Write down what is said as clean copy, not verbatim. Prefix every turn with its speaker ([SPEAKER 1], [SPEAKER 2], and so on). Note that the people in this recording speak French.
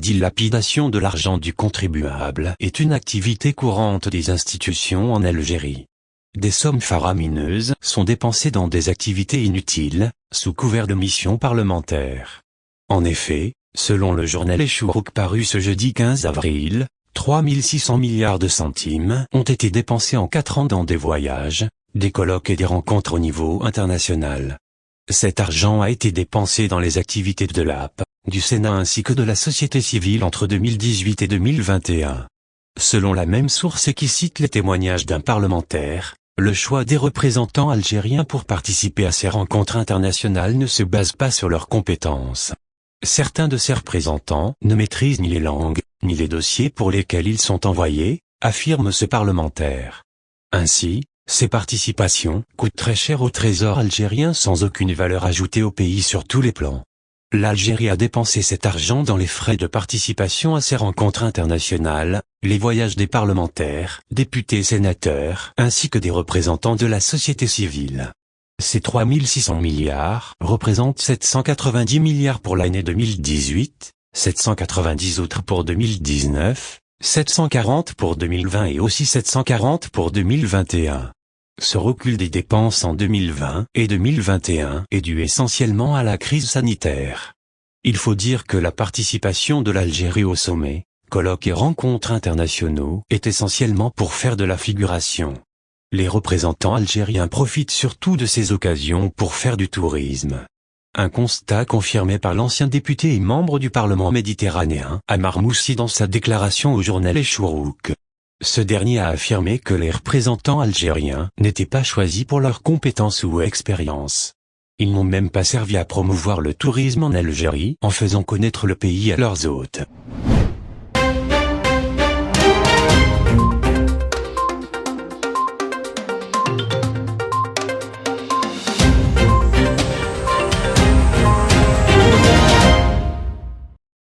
[SPEAKER 1] dilapidation de l'argent du contribuable est une activité courante des institutions en Algérie. Des sommes faramineuses sont dépensées dans des activités inutiles, sous couvert de missions parlementaires. En effet, selon le journal Échourouk paru ce jeudi 15 avril, 3600 milliards de centimes ont été dépensés en 4 ans dans des voyages, des colloques et des rencontres au niveau international. Cet argent a été dépensé dans les activités de l'AP, du Sénat ainsi que de la société civile entre 2018 et 2021. Selon la même source qui cite les témoignages d'un parlementaire, le choix des représentants algériens pour participer à ces rencontres internationales ne se base pas sur leurs compétences. Certains de ces représentants ne maîtrisent ni les langues, ni les dossiers pour lesquels ils sont envoyés, affirme ce parlementaire. Ainsi, ces participations coûtent très cher au trésor algérien sans aucune valeur ajoutée au pays sur tous les plans. L'Algérie a dépensé cet argent dans les frais de participation à ces rencontres internationales, les voyages des parlementaires, députés et sénateurs, ainsi que des représentants de la société civile. Ces 3600 milliards représentent 790 milliards pour l'année 2018, 790 autres pour 2019, 740 pour 2020 et aussi 740 pour 2021. Ce recul des dépenses en 2020 et 2021 est dû essentiellement à la crise sanitaire. Il faut dire que la participation de l'Algérie au sommet, colloques et rencontres internationaux est essentiellement pour faire de la figuration. Les représentants algériens profitent surtout de ces occasions pour faire du tourisme. Un constat confirmé par l'ancien député et membre du Parlement méditerranéen, Ammar Moussi dans sa déclaration au journal Échourouk. Ce dernier a affirmé que les représentants algériens n'étaient pas choisis pour leurs compétences ou expérience. Ils n'ont même pas servi à promouvoir le tourisme en Algérie en faisant connaître le pays à leurs hôtes.